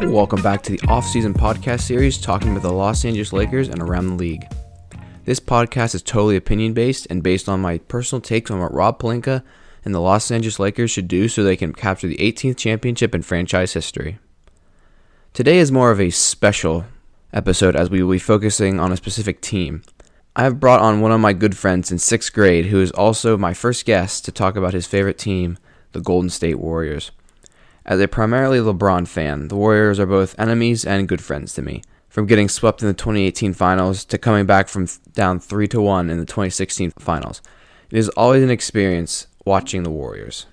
Welcome back to the Offseason podcast series talking about the Los Angeles Lakers and around the league. This podcast is totally opinion-based and based on my personal takes on what Rob Pelinka and the Los Angeles Lakers should do so they can capture the 18th championship in franchise history. Today is more of a special episode as we will be focusing on a specific team. I have brought on one of my good friends in 6th grade who is also my first guest to talk about his favorite team, the Golden State Warriors. As a primarily LeBron fan, the Warriors are both enemies and good friends to me. From getting swept in the 2018 finals to coming back from down 3-1 in the 2016 finals. It is always an experience watching the Warriors.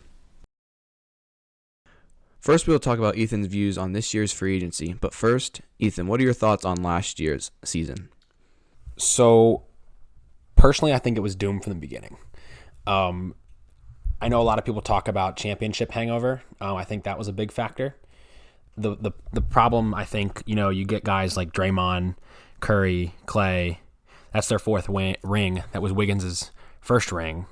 First, we will talk about Ethan's views on this year's free agency. But first, Ethan, what are your thoughts on last year's season? So, personally, I think it was doomed from the beginning. I know a lot of people talk about championship hangover. I think that was a big factor. The problem, I think, you get guys like Draymond, Curry, Clay. That's their fourth ring. That was Wiggins' first ring.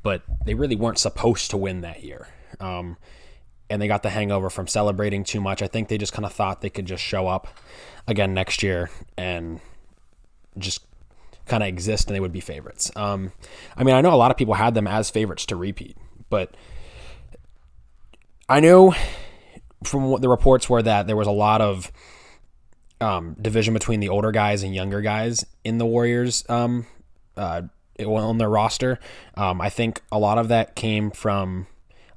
But they really weren't supposed to win that year. And they got the hangover from celebrating too much. I think they just kind of thought they could just show up again next year and just kind of exist and they would be favorites. I know a lot of people had them as favorites to repeat, but I know from what the reports were that there was a lot of division between the older guys and younger guys in the Warriors on their roster. I think a lot of that came from,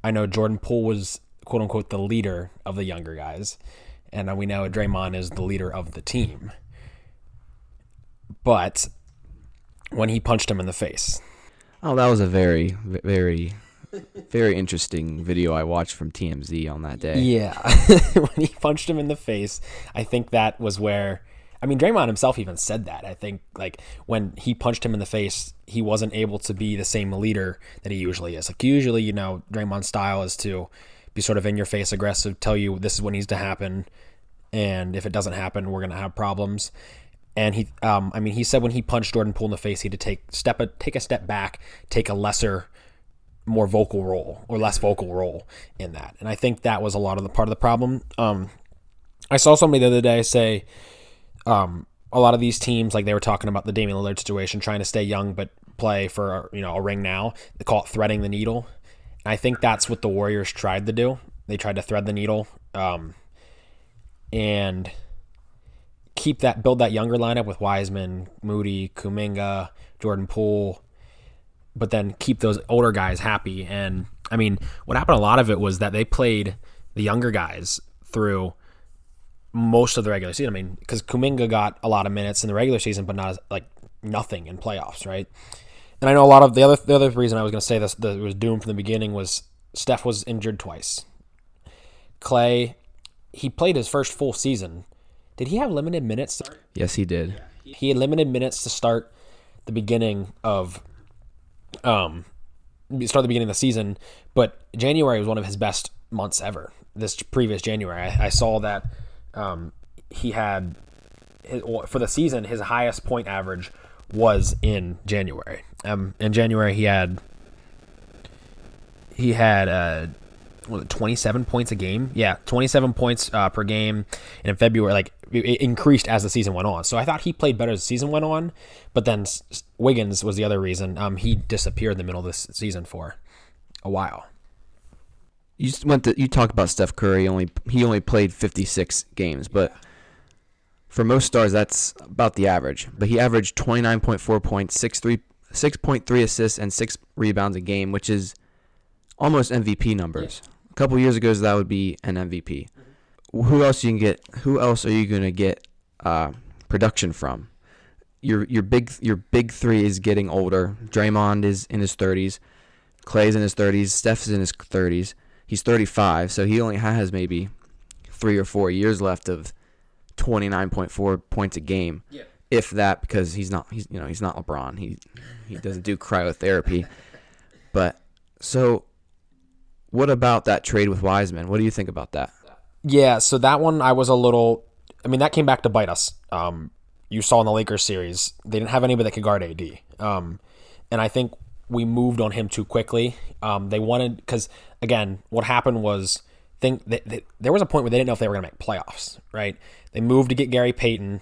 I know Jordan Poole was quote unquote the leader of the younger guys, and we know Draymond is the leader of the team. But when he punched him in the face. Oh, that was a very, very, very interesting video I watched from TMZ on that day. Yeah. When he punched him in the face, I think that was where, Draymond himself even said that. I think, when he punched him in the face, he wasn't able to be the same leader that he usually is. Usually, Draymond's style is to be sort of in your face aggressive, tell you this is what needs to happen, and if it doesn't happen, we're going to have problems. And he said when he punched Jordan Poole in the face, he had to take a step back, take a more vocal role or less vocal role in that. And I think that was a lot of the part of the problem. I saw somebody the other day say a lot of these teams, they were talking about the Damian Lillard situation, trying to stay young but play for a ring now. They call it threading the needle. And I think that's what the Warriors tried to do. They tried to thread the needle and build that younger lineup with Wiseman, Moody, Kuminga, Jordan Poole, but then keep those older guys happy. And what happened, a lot of it was that they played the younger guys through most of the regular season. Because Kuminga got a lot of minutes in the regular season, but not nothing in playoffs, right? And I know a lot of the other reason I was going to say this that it was doomed from the beginning was Steph was injured twice. Clay, he played his first full season. Did he have limited minutes? Yes, he did. He had limited minutes to start the beginning of the season, but January was one of his best months ever. This previous January, I saw that he had for the season his highest point average was in January. In January he had 27 points a game? Yeah, 27 points per game. And in February, it increased as the season went on. So I thought he played better as the season went on. But then Wiggins was the other reason. He disappeared in the middle of this season for a while. You talked about Steph Curry. He only played 56 games, but for most stars, that's about the average. But he averaged 29.4 points, 6.3 assists, and 6 rebounds a game, which is almost MVP numbers. Yeah. A couple years ago, that would be an MVP. Who else are you going to get production from? Your big three is getting older. Draymond is in his 30s. Clay's in his 30s. Steph's in his 30s. He's 35, so he only has maybe 3 or 4 years left of 29.4 points a game, if that, because he's not LeBron. He doesn't do cryotherapy. But so, what about that trade with Wiseman? What do you think about that? Yeah, so that one I was a little. That came back to bite us. You saw in the Lakers series, they didn't have anybody that could guard AD, and I think we moved on him too quickly. They wanted, because again, what happened was think that there was a point where they didn't know if they were going to make playoffs, right? They moved to get Gary Payton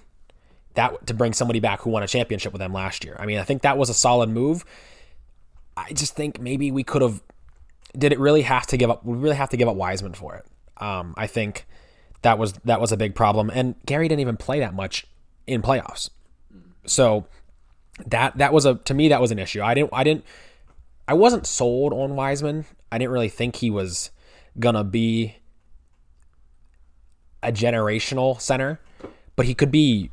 to bring somebody back who won a championship with them last year. I mean, I think that was a solid move. I just think maybe we could have. Did it really have to give up? We really have to give up Wiseman for it. I think that was a big problem, and Gary didn't even play that much in playoffs. So that was to me that was an issue. I wasn't sold on Wiseman. I didn't really think he was gonna be a generational center, but he could be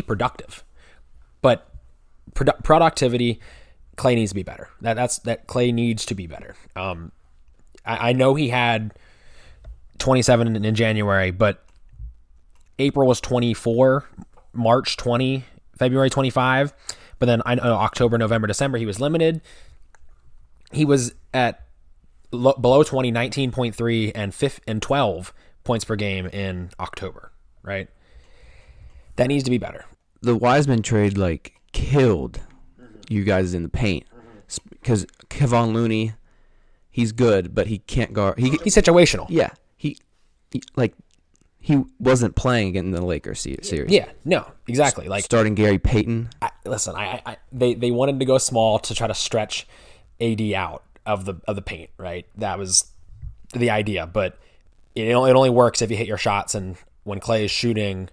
productive. But productivity, Clay needs to be better. That Clay needs to be better. I know he had 27 in January, but April was 24, March 20, February 25. But then I know October, November, December, he was limited. He was at below 20, 19.3 and 12 points per game in October, right? That needs to be better. The Wiseman trade killed you guys in the paint because Kevon Looney, he's good, but he can't guard. He's situational. Yeah, he wasn't playing again in the Lakers series. Yeah, no, exactly. Starting Gary Payton. They wanted to go small to try to stretch AD out of the paint, right? That was the idea, but it only works if you hit your shots. And when Clay is shooting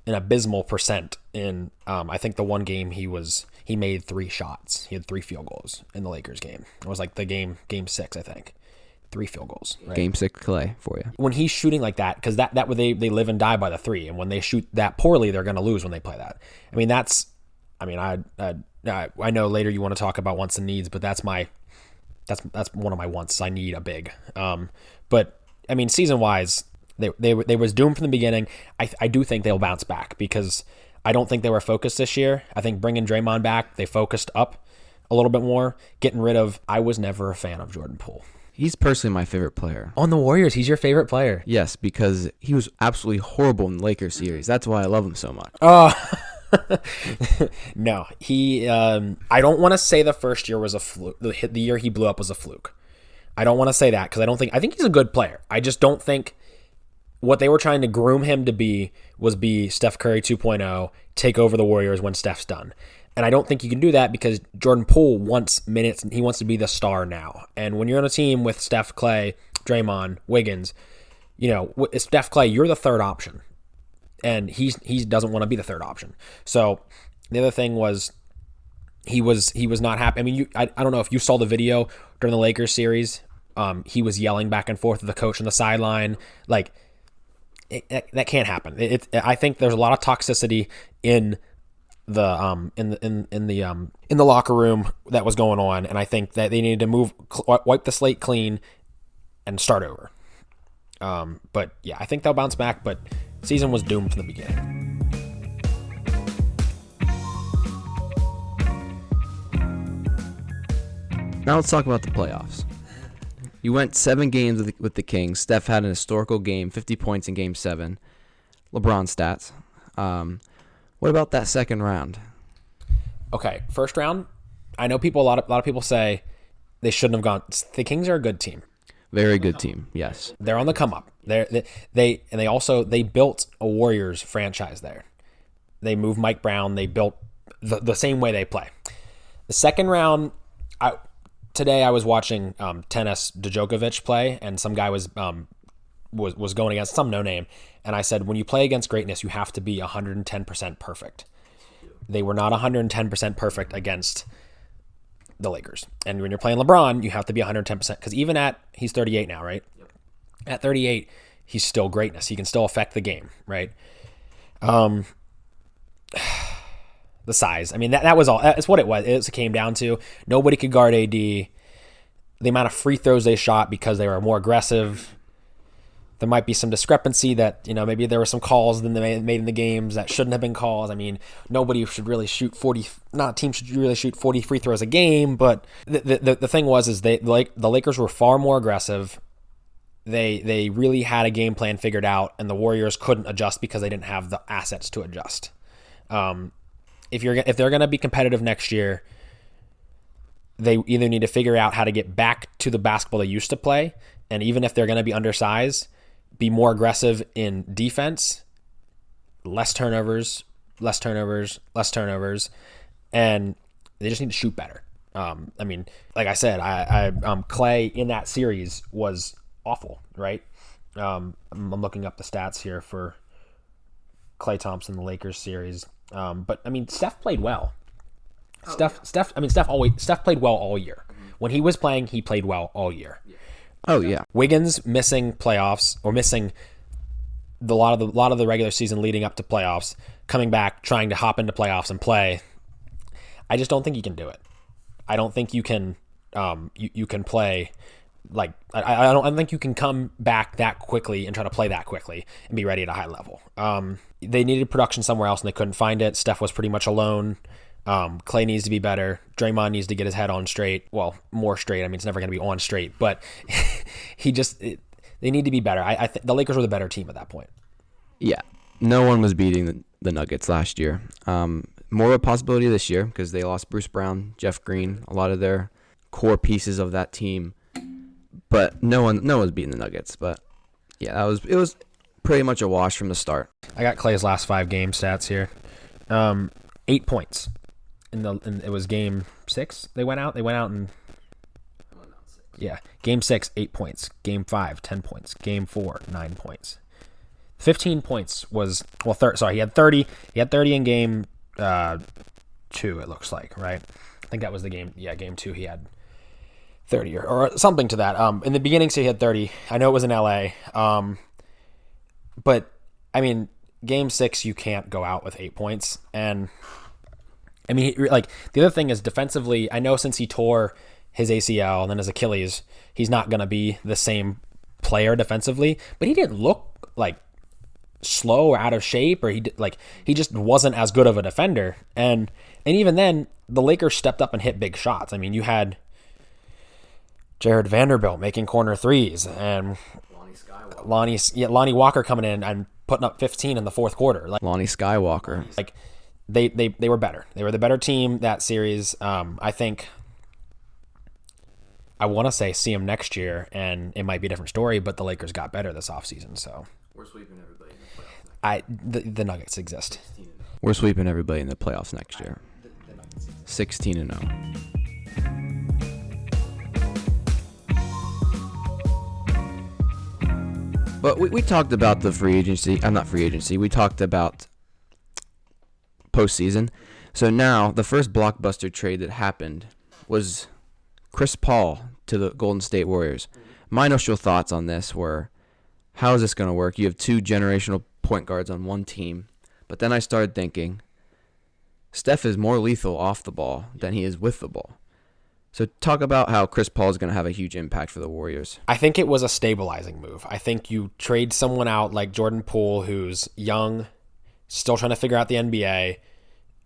an abysmal percent in, I think the one game he made 3 shots. He had 3 field goals in the Lakers game. It was like the game 6, I think. 3 field goals. Right? Game 6 Clay for you. When he's shooting like that, because that way they live and die by the 3, and when they shoot that poorly, they're going to lose when they play that. I mean, I know later you want to talk about wants and needs, but that's one of my wants. I need a big. But I mean, season wise, they was doomed from the beginning. I do think they'll bounce back because I don't think they were focused this year. I think bringing Draymond back, they focused up a little bit more. Getting rid of, I was never a fan of Jordan Poole. He's personally my favorite player. On the Warriors, he's your favorite player? Yes, because he was absolutely horrible in the Lakers series. That's why I love him so much. Oh, no. He. I don't want to say the first year was a fluke. The year he blew up was a fluke. I don't want to say that because I think he's a good player. I just don't think what they were trying to groom him to be was Steph Curry 2.0, take over the Warriors when Steph's done. And I don't think you can do that because Jordan Poole wants minutes and he wants to be the star now. And when you're on a team with Steph, Clay, Draymond, Wiggins, Steph, Clay, you're the third option. And he doesn't want to be the third option. So the other thing was he was not happy. I mean, I don't know if you saw the video during the Lakers series. He was yelling back and forth with the coach on the sideline. That can't happen. I think there's a lot of toxicity in the locker room that was going on, and I think that they needed to wipe the slate clean and start over. But yeah, I think they'll bounce back, but season was doomed from the beginning. Now let's talk about the playoffs. You went 7 games with the Kings. Steph had an historical game, 50 points in Game 7. LeBron stats. What about that second round? Okay, first round. I know a lot of people say they shouldn't have gone. The Kings are a good team. Very good team. Yes, they're on the come up. They built a Warriors franchise there. They moved Mike Brown. They built the same way they play. The second round. Today I was watching tennis Djokovic play, and some guy was going against some no name, and I said, when you play against greatness, you have to be 110% perfect. They were not 110% perfect against the Lakers, and when you're playing LeBron, you have to be 110% because he's 38 now, right? Yep. At 38, he's still greatness. He can still affect the game, right? The size. I mean, that was all. That's what it was. It came down to nobody could guard AD. The amount of free throws they shot because they were more aggressive. There might be some discrepancy that, maybe there were some calls that they made in the games that shouldn't have been calls. I mean, nobody should really shoot 40. Not a team should really shoot 40 free throws a game. But the thing was the Lakers were far more aggressive. They really had a game plan figured out, and the Warriors couldn't adjust because they didn't have the assets to adjust. If they're going to be competitive next year, they either need to figure out how to get back to the basketball they used to play And even if they're going to be undersized, be more aggressive in defense, less turnovers, and they just need to shoot better. I mean, like I said, Clay in that series was awful, right? I'm looking up the stats here for Klay Thompson, the Lakers series. But I mean, Steph played well. Steph played well all year. When he was playing, he played well all year. Oh yeah. Wiggins missing playoffs or missing a lot of the regular season leading up to playoffs, coming back trying to hop into playoffs and play. I just don't think you can do it. I don't think you can you can play like I don't think you can come back that quickly and try to play that quickly and be ready at a high level. They needed production somewhere else and they couldn't find it. Steph was pretty much alone. Clay needs to be better. Draymond needs to get his head on straight. Well, more straight. I mean, it's never going to be on straight, but they need to be better. I think the Lakers were the better team at that point. Yeah. No one was beating the Nuggets last year. More of a possibility this year because they lost Bruce Brown, Jeff Green, a lot of their core pieces of that team. But no one was beating the Nuggets. But yeah, it was pretty much a wash from the start. I got Clay's last 5 game stats here. 8 points. It was game 6. They went out and game 6, 8 points. Game 5, 10 points. Game 4, 9 points. 15 points was he had 30. He had 30 in game 2. It looks like, right? I think that was the game. Yeah, game 2 he had 30 or something to that. In the beginning, so he had 30. I know it was in LA. But I mean, game 6 you can't go out with 8 points. And I mean, like the other thing is defensively, I know since he tore his ACL and then his Achilles, he's not going to be the same player defensively, but he didn't look like slow or out of shape, or he just wasn't as good of a defender. And even then, the Lakers stepped up and hit big shots. I mean, you had Jared Vanderbilt making corner threes and Lonnie Walker coming in and putting up 15 in the fourth quarter. Like Lonnie Skywalker. Like they were better. They were the better team that series. I think I want to say see them next year, and it might be a different story, but the Lakers got better this offseason. So we're sweeping everybody in the playoffs. The Nuggets exist. We're sweeping everybody in the playoffs next year. 16-0. But we talked about the free agency. Not free agency. We talked about postseason. So now the first blockbuster trade that happened was Chris Paul to the Golden State Warriors. My initial thoughts on this were, how is this going to work? You have 2 generational point guards on one team. But then I started thinking, Steph is more lethal off the ball than he is with the ball. So talk about how Chris Paul is going to have a huge impact for the Warriors. I think it was a stabilizing move. I think you trade someone out like Jordan Poole, who's young, still trying to figure out the NBA,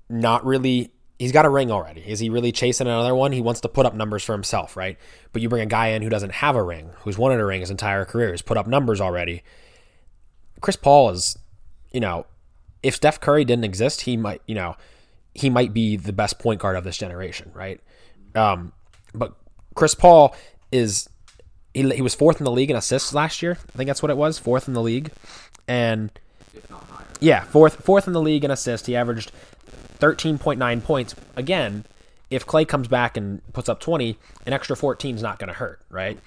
not really. He's got a ring already. Is he really chasing another one? He wants to put up numbers for himself, right? But you bring a guy in who doesn't have a ring, who's wanted a ring his entire career, who's put up numbers already. Chris Paul is, if Steph Curry didn't exist, he might be the best point guard of this generation, right? But Chris Paul is, he was 4th in the league in assists last year. I think that's what it was, 4th in the league. And If not higher. yeah, fourth in the league in assists. He averaged 13.9 points. Again, if Clay comes back and puts up 20, an extra 14 is not going to hurt, right?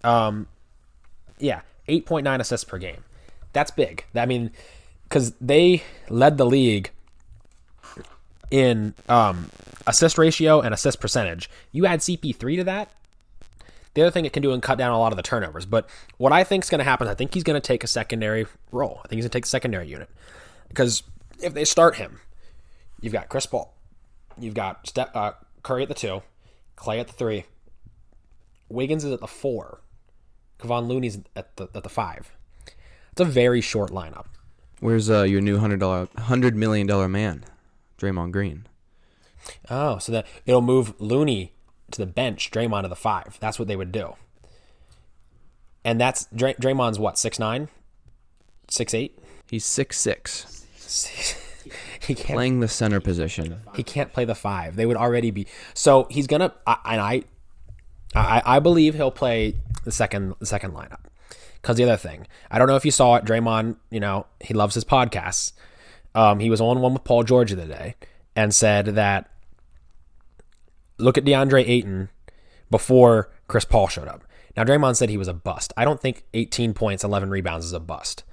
8.9 assists per game. That's big. I mean, because they led the league in assist ratio and assist percentage. You add CP3 to that, the other thing it can do and cut down a lot of the turnovers. But what I think is going to happen, I think he's going to take a secondary role. I think he's going to take a secondary unit. Because if they start him, you've got Chris Paul, you've got Curry at the 2, Clay at the 3, Wiggins is at the 4, Kevon Looney's at the 5. It's a very short lineup. Where's your new $100 million man, Draymond Green? Oh, so that it'll move Looney to the bench, Draymond to the 5. That's what they would do. And that's Draymond's what, 6'9", 6'8"? He's 6'6". He can't Playing the center position. He can't play the 5. They would already be. So he's gonna. I believe he'll play the second lineup. Because the other thing, I don't know if you saw it, Draymond, he loves his podcasts. He was on one with Paul George the other day and said that look at DeAndre Ayton before Chris Paul showed up. Now, Draymond said he was a bust. I don't think 18 points, 11 rebounds is a bust.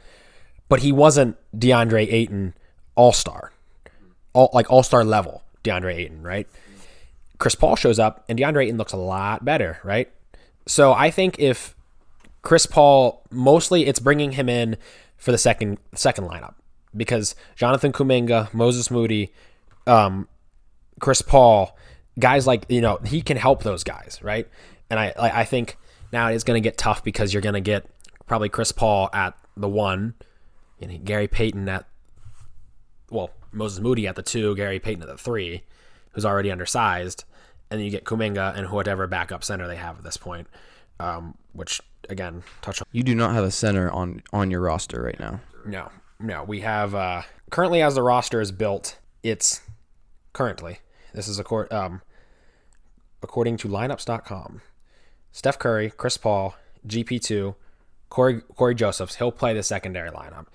But he wasn't DeAndre Ayton all-star. All-star level DeAndre Ayton, right? Chris Paul shows up and DeAndre Ayton looks a lot better, right? So I think if Chris Paul, mostly it's bringing him in for the second lineup because Jonathan Kuminga, Moses Moody, Chris Paul, guys like, he can help those guys, right? And I think now it's going to get tough because you're going to get probably Chris Paul at the 1, Gary Payton Moses Moody at the 2, Gary Payton at the 3, who's already undersized, and then you get Kuminga and whatever backup center they have at this point, which, again, touch on. You do not have a center on your roster right now. No. We have, currently as the roster is built, it's currently, this is according to lineups.com, Steph Curry, Chris Paul, GP2, Corey Josephs, he'll play the secondary lineup.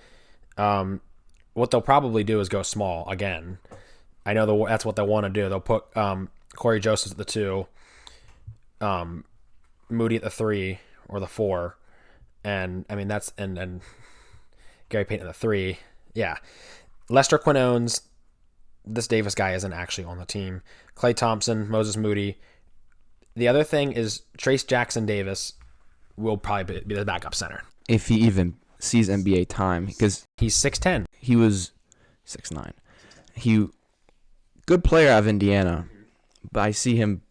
What they'll probably do is go small again. I know that's what they'll want to do. They'll put Corey Josephs at the 2, Moody at the 3 or the 4, and and Gary Payton at the 3. Yeah, Lester Quinones. This Davis guy isn't actually on the team. Klay Thompson, Moses Moody. The other thing is Trace Jackson Davis will probably be the backup center. If he even sees NBA time, because he's 6'10". He was 6'9". Good player out of Indiana, but I see him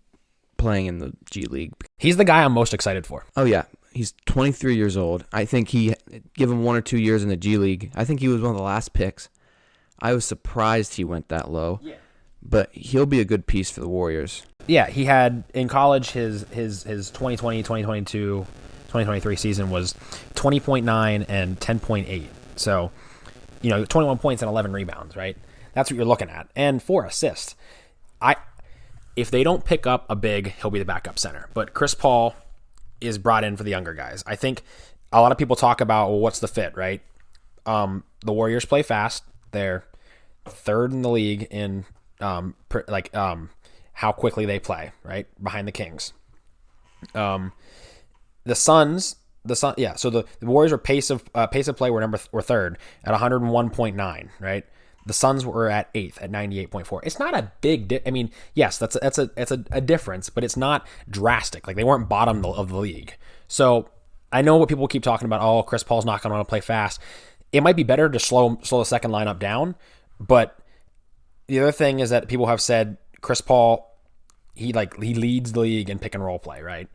playing in the G League. He's the guy I'm most excited for. Oh, yeah. He's 23 years old. I think give him 1 or 2 years in the G League. I think he was one of the last picks. I was surprised he went that low. Yeah. But he'll be a good piece for the Warriors. Yeah, he had in college his 2020, 2022, 2023 season was 20.9 and 10.8. So, 21 points and 11 rebounds, right? That's what you're looking at. And 4 assists. If they don't pick up a big, he'll be the backup center. But Chris Paul is brought in for the younger guys. I think a lot of people talk about, well, what's the fit, right? The Warriors play fast. They're 3rd in the league in how quickly they play, right? Behind the Kings. The Suns, so the Warriors are pace of play were 3rd at 101.9, right? The Suns were at 8th at 98.4. It's not a big yes, that's a difference, but it's not drastic. Like, they weren't bottom of the league. So I know what people keep talking about, oh, Chris Paul's not going to want to play fast. It might be better to slow the second lineup down, but the other thing is that people have said Chris Paul, he leads the league in pick and roll play, right?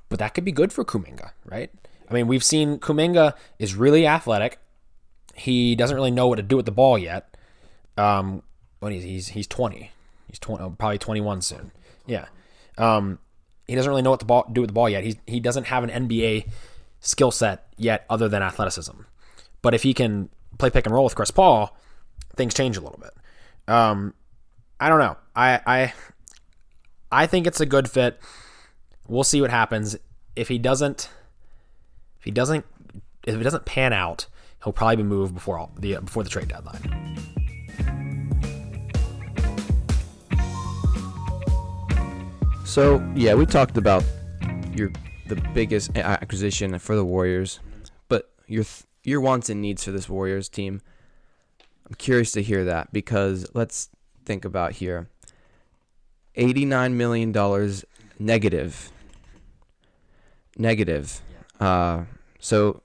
But that could be good for Kuminga, right? We've seen Kuminga is really athletic. He doesn't really know what to do with the ball yet. He's 20. He's 20, probably 21 soon. Yeah. He doesn't really know what to do with the ball yet. He doesn't have an NBA skill set yet other than athleticism. But if he can play pick and roll with Chris Paul, things change a little bit. I don't know. I think it's a good fit. We'll see what happens. If it doesn't pan out, he'll probably be moved before the trade deadline. So yeah, we talked about the biggest acquisition for the Warriors, but your wants and needs for this Warriors team. I'm curious to hear that, because let's think about here. $89 million negative. So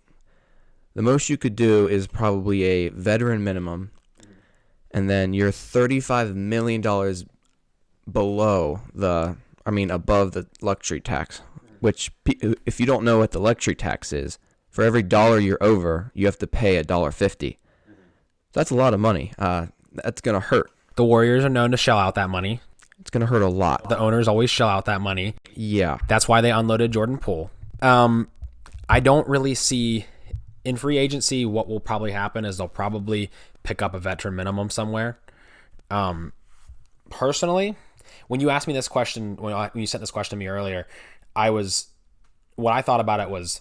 the most you could do is probably a veteran minimum, and then you're $35 million above the luxury tax, which, if you don't know what the luxury tax is, for every dollar you're over, you have to pay $1.50. That's a lot of money. That's going to hurt. The Warriors are known to shell out that money. It's going to hurt a lot. The owners always shell out that money. Yeah. That's why they unloaded Jordan Poole. I don't really see in free agency what will probably happen is they'll probably pick up a veteran minimum somewhere. Personally, when you asked me this question, when you sent this question to me earlier, I was what I thought about it was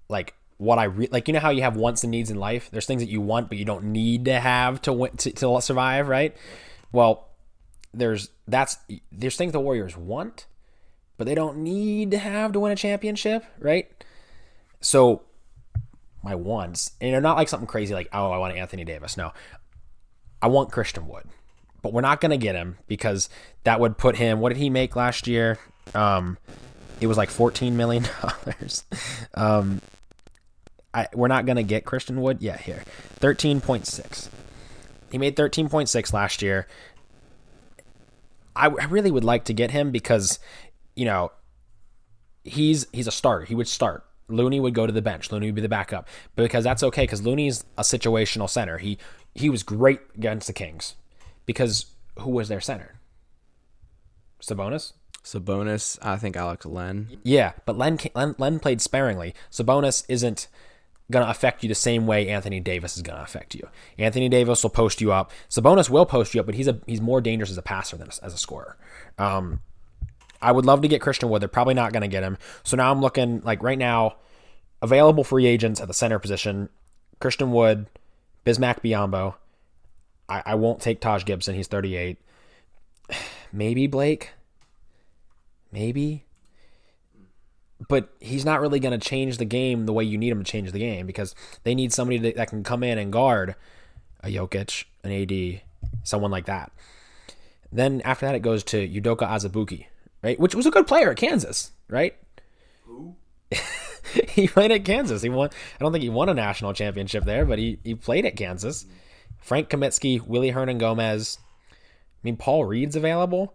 like what like, you know how you have wants and needs in life? There's things that you want, but you don't need to have to survive, right? Well, there's things the Warriors want, but they don't need to have to win a championship, right? So my wants, and they're not like something crazy like, oh, I want Anthony Davis. No, I want Christian Wood, but we're not going to get him because that would put him, what did he make last year? It was like $14 million. We're not going to get Christian Wood. Yeah, here. 13.6. He made 13.6 last year. I really would like to get him because, you know, he's a starter. He would start. Looney would go to the bench. Looney would be the backup. But because that's okay, because Looney's a situational center. He was great against the Kings because who was their center? Sabonis? Sabonis, I think Alex Len. Yeah, but Len played sparingly. Sabonis isn't going to affect you the same way Anthony Davis is going to affect you. Anthony Davis will post you up. Sabonis will post you up, but he's more dangerous as a passer than as a scorer. I would love to get Christian Wood. They're probably not going to get him. So now I'm looking, like right now, available free agents at the center position, Christian Wood, Bismack Biyombo. I won't take Taj Gibson. He's 38. Maybe Blake. Maybe. But he's not really going to change the game the way you need him to change the game because they need somebody that can come in and guard a Jokic, an AD, someone like that. Then after that, it goes to Udoka Azubuike, right? Which was a good player at Kansas, right? Who? He played at Kansas. He won. I don't think he won a national championship there, but he played at Kansas. Frank Kaminsky, Willie Hernan Gomez. I mean, Paul Reed's available.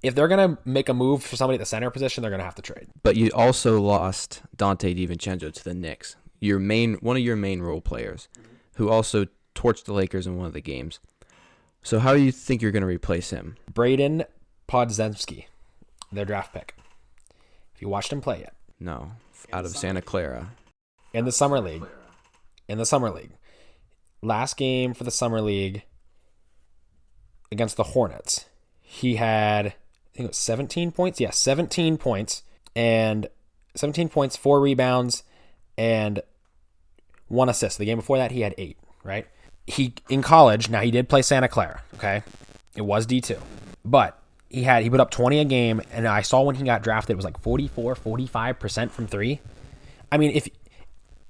If they're going to make a move for somebody at the center position, they're going to have to trade. But you also lost Dante DiVincenzo to the Knicks, one of your main role players, who also torched the Lakers in one of the games. So how do you think you're going to replace him? Braden Podziemski, their draft pick. If you watched him play yet. No, out of Santa Clara. In the Summer League. Last game for the Summer League against the Hornets. He had, I think it was 17 points. Yeah, 17 points. And 17 points, 4 rebounds, and 1 assist. The game before that, he had 8, right? He, in college, now he did play Santa Clara, okay? It was D2. But he put up 20 a game, and I saw when he got drafted, it was like 45% from 3. I mean, if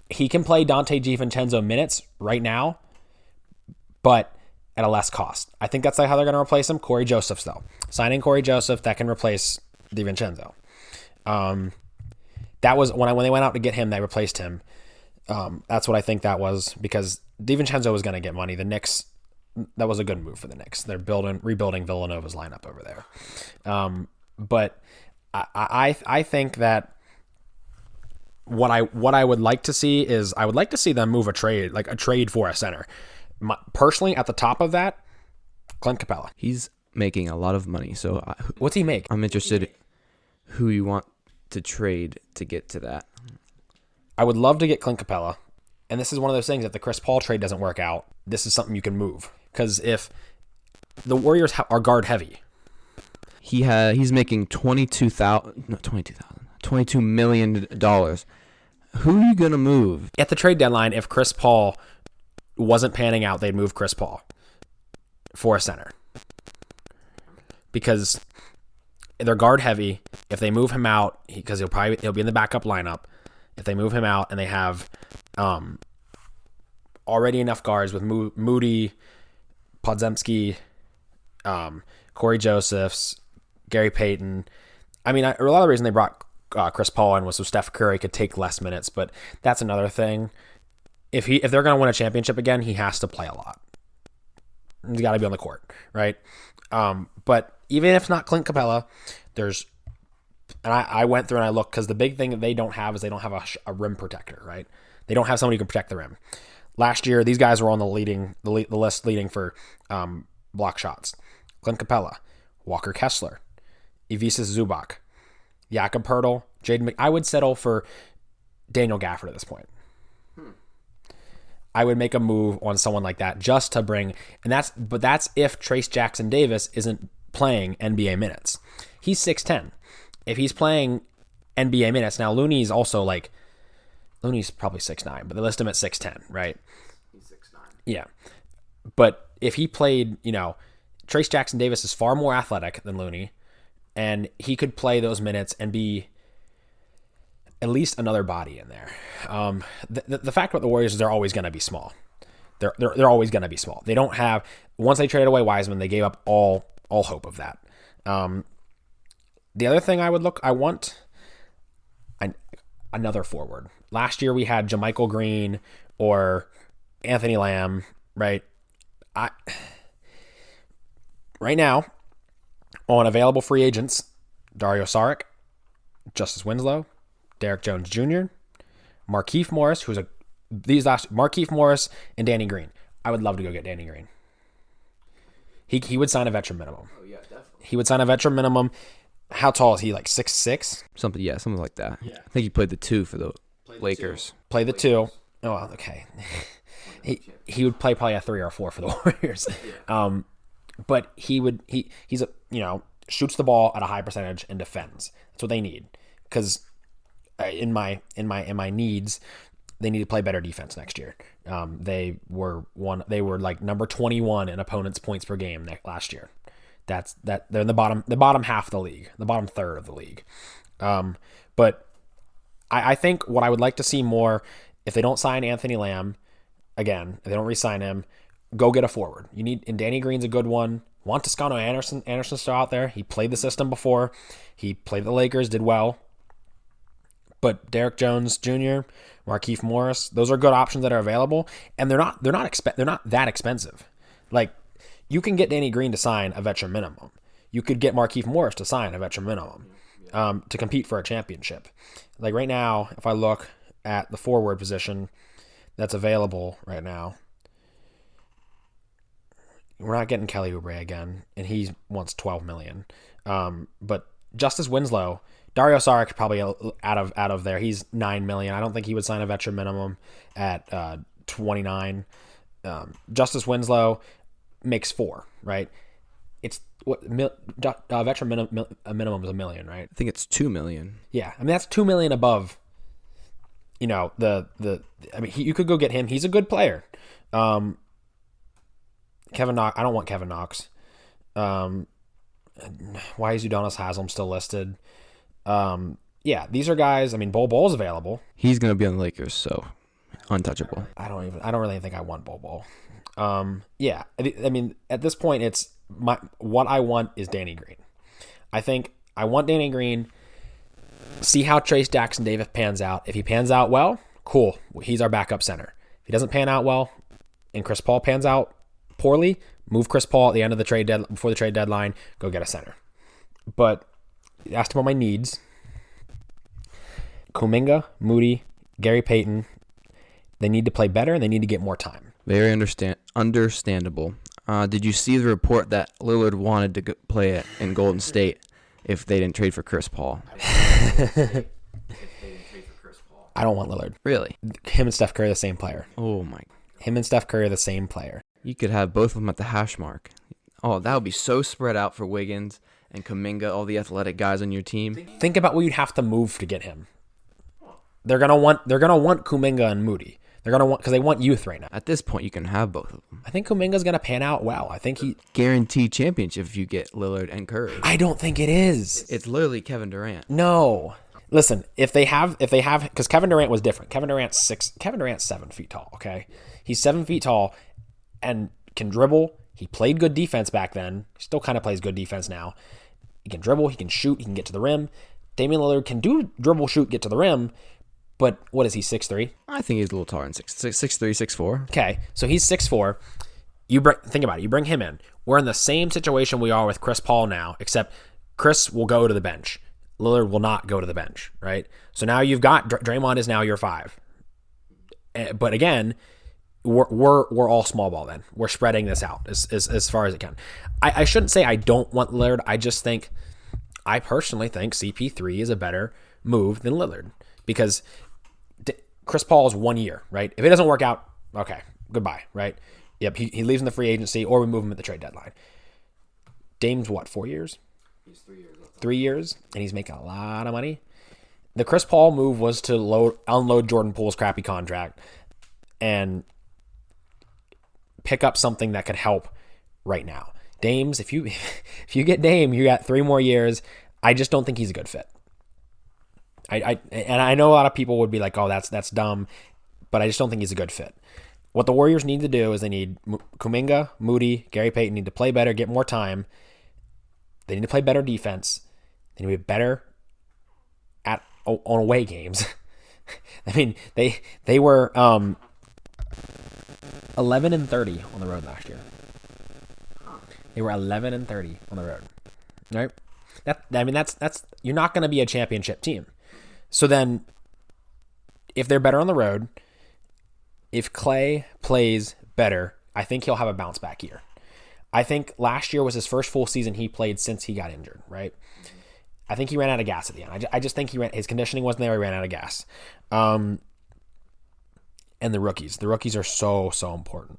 he can play Dante DiVincenzo minutes right now, but at a less cost. I think that's like how they're going to replace him. Corey Joseph's though. Signing Corey Joseph, that can replace DiVincenzo. That was when they went out to get him, they replaced him. That's what I think that was because DiVincenzo was going to get money. The Knicks, that was a good move for the Knicks. They're rebuilding Villanova's lineup over there. But I think that what I would like to see is I would like to see them move a trade for a center. Personally, at the top of that, Clint Capella. He's making a lot of money. So What's he make? I'm interested who you want to trade to get to that. I would love to get Clint Capella. And this is one of those things, if the Chris Paul trade doesn't work out, this is something you can move. Because if the Warriors are guard heavy. He's making $22 million. Who are you going to move? At the trade deadline, if Chris Paul wasn't panning out, they'd move Chris Paul for a center. Because they're guard heavy. If they move him out, because he'll be in the backup lineup. If they move him out and they have already enough guards with Moody, Podziemski, Corey Josephs, Gary Payton. I mean, a lot of the reason they brought Chris Paul in was so Steph Curry could take less minutes, but that's another thing. If they're going to win a championship again, he has to play a lot. He's got to be on the court, right? But even if not Clint Capella, I went through and I looked because the big thing that they don't have is they don't have a rim protector, right? They don't have somebody who can protect the rim. Last year, these guys were on the list leading for block shots. Clint Capella, Walker Kessler, Ivica Zubac, Jakob Poeltl, I would settle for Daniel Gafford at this point. I would make a move on someone like that just to bring, but that's if Trace Jackson Davis isn't playing NBA minutes. He's 6'10". If he's playing NBA minutes. Now Looney's also like Looney's probably 6'9", but they list him at 6'10", right? He's 6'9". Yeah. But if he played, Trace Jackson Davis is far more athletic than Looney, and he could play those minutes and be at least another body in there. The fact about the Warriors is they're always going to be small. They're always going to be small. They don't have, once they traded away Wiseman, they gave up all hope of that. The other thing I want another forward. Last year we had JaMychal Green or Anthony Lamb, right? Right now, on available free agents, Dario Saric, Justice Winslow, Derek Jones Jr., Markieff Morris, Markieff Morris and Danny Green. I would love to go get Danny Green. He would sign a veteran minimum. Oh yeah, definitely. He would sign a veteran minimum. How tall is he? Like 6'6"? Something like that. Yeah. I think he played the 2 for the Lakers. Play the 2. Oh, well, okay. he would play probably a 3 or a 4 for the Warriors. But he's shoots the ball at a high percentage and defends. That's what they need. Because in my needs, they need to play better defense next year. They were like number 21 in opponents' points per game last year. They're in the bottom half of the league, the bottom third of the league. But I think what I would like to see more, if they don't sign Anthony Lamb again, if they don't re-sign him, go get a forward. And Danny Green's a good one. Want Toscano Anderson's still out there. He played the system before. He played the Lakers, did well. But Derek Jones Jr., Markieff Morris, those are good options that are available, and they're not that expensive. Like, you can get Danny Green to sign a veteran minimum. You could get Markieff Morris to sign a veteran minimum to compete for a championship. Like right now, if I look at the forward position that's available right now, we're not getting Kelly Oubre again, and he wants $12 million. But Justice Winslow, Dario Saric probably out of there. He's $9 million. I don't think he would sign a veteran minimum at 29. Justice Winslow makes $4 million, right? It's what veteran minimum is $1 million, right? I think it's $2 million. Yeah, I mean that's $2 million above. You could go get him. He's a good player. Kevin Knox. I don't want Kevin Knox. Why is Udonis Haslem still listed? Yeah, these are guys. I mean, Bol is available. He's gonna be on the Lakers, so untouchable. I don't really think I want Bol. Yeah, I mean, at this point, it's what I want is Danny Green. I think I want Danny Green. See how Trace Jackson Davis pans out. If he pans out well, cool. He's our backup center. If he doesn't pan out well, and Chris Paul pans out poorly, move Chris Paul at the end of the before the trade deadline. Go get a center. But you asked about my needs. Kuminga, Moody, Gary Payton. They need to play better and they need to get more time. Very understandable. Did you see the report that Lillard wanted to play in Golden State if they didn't trade for Chris Paul? I don't want Lillard. Really? Him and Steph Curry are the same player. Oh my. Him and Steph Curry are the same player. You could have both of them at the hash mark. Oh, that would be so spread out for Wiggins and Kuminga, all the athletic guys on your team. Think about what you'd have to move to get him. They're gonna want Kuminga and Moody. They're gonna want because they want youth right now. At this point, you can have both of them. I think Kuminga's gonna pan out well. I think he guaranteed championship if you get Lillard and Curry. I don't think it is. It's literally Kevin Durant. No. Listen, if they have, because Kevin Durant was different. Kevin Durant's 7 feet tall. Okay, he's 7 feet tall and can dribble. He played good defense back then. He still kind of plays good defense now. He can dribble. He can shoot. He can get to the rim. Damian Lillard can do dribble, shoot, get to the rim. But what is he, 6'3"? I think he's a little taller than 6'3", 6'4". Okay, so he's 6'4". Think about it. You bring him in. We're in the same situation we are with Chris Paul now, except Chris will go to the bench. Lillard will not go to the bench, right? So now you've got Draymond is now your 5. But again, we're all small ball then. We're spreading this out as far as it can. I shouldn't say I don't want Lillard. I personally think CP3 is a better move than Lillard because Chris Paul is 1 year, right? If it doesn't work out, okay, goodbye, right? Yep, he leaves in the free agency or we move him at the trade deadline. Dame's what, 4 years? He's 3 years. 3 years, and he's making a lot of money. The Chris Paul move was to unload Jordan Poole's crappy contract and pick up something that could help right now. Dame's, if you get Dame, you got 3 more years. I just don't think he's a good fit. And I know a lot of people would be like, "Oh, that's dumb," but I just don't think he's a good fit. What the Warriors need to do is they need Kuminga, Moody, Gary Payton need to play better, get more time. They need to play better defense. They need to be better on away games. I mean, they were 11-30 on the road last year. They were 11-30 on the road, right? That's you're not going to be a championship team. So then, if they're better on the road, if Clay plays better, I think he'll have a bounce back year. I think last year was his first full season he played since he got injured, right? I think he ran out of gas at the end. I just think his conditioning wasn't there. He ran out of gas. And the rookies are so important.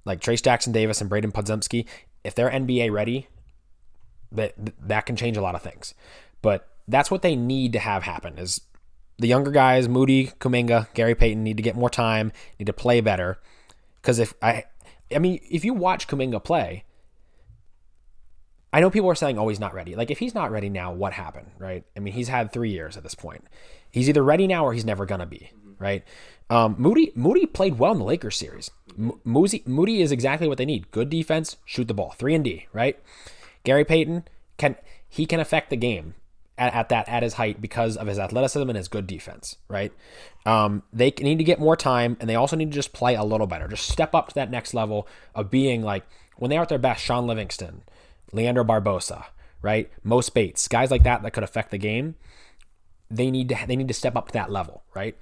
Like Trace Jackson Davis and Braden Podziemski, if they're NBA ready, that can change a lot of things. But that's what they need to have happen is the younger guys, Moody, Kuminga, Gary Payton, need to get more time, need to play better. Because if you watch Kuminga play, I know people are saying, "Oh, he's not ready." Like if he's not ready now, what happened, right? I mean, he's had 3 years at this point. He's either ready now or he's never gonna be, right? Moody played well in the Lakers series. Moody is exactly what they need: good defense, shoot the ball, 3-and-D, right? Gary Payton can affect the game at his height because of his athleticism and his good defense, right? They need to get more time, and they also need to just play a little better. Just step up to that next level of being like, when they are at their best, Sean Livingston, Leandro Barbosa, right? Mo Spates, guys like that could affect the game. They need to step up to that level, right?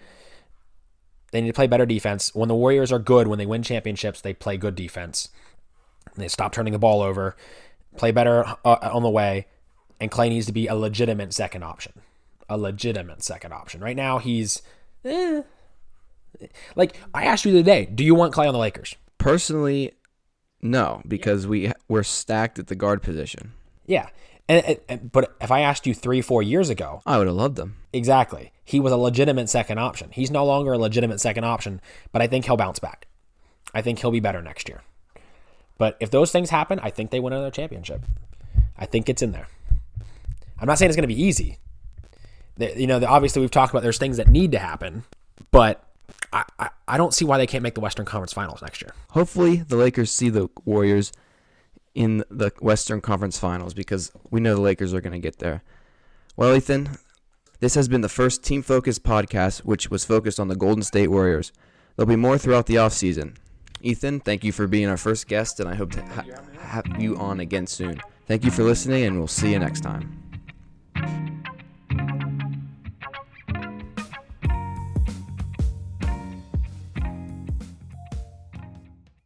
They need to play better defense. When the Warriors are good, when they win championships, they play good defense. They stop turning the ball over, play better on the way, and Clay needs to be a legitimate second option. Right now, he's like I asked you the other day, do you want Clay on the Lakers? Personally, no, because we're stacked at the guard position. Yeah. But if I asked you 3-4 years ago, I would have loved him. Exactly. He was a legitimate second option. He's no longer a legitimate second option, but I think he'll bounce back. I think he'll be better next year. But if those things happen, I think they win another championship. I think it's in there. I'm not saying it's going to be easy. Obviously we've talked about there's things that need to happen, but I don't see why they can't make the Western Conference Finals next year. Hopefully the Lakers see the Warriors in the Western Conference Finals because we know the Lakers are going to get there. Well, Ethan, this has been the first team-focused podcast which was focused on the Golden State Warriors. There'll be more throughout the offseason. Ethan, thank you for being our first guest, and I hope to have you on again soon. Thank you for listening, and we'll see you next time.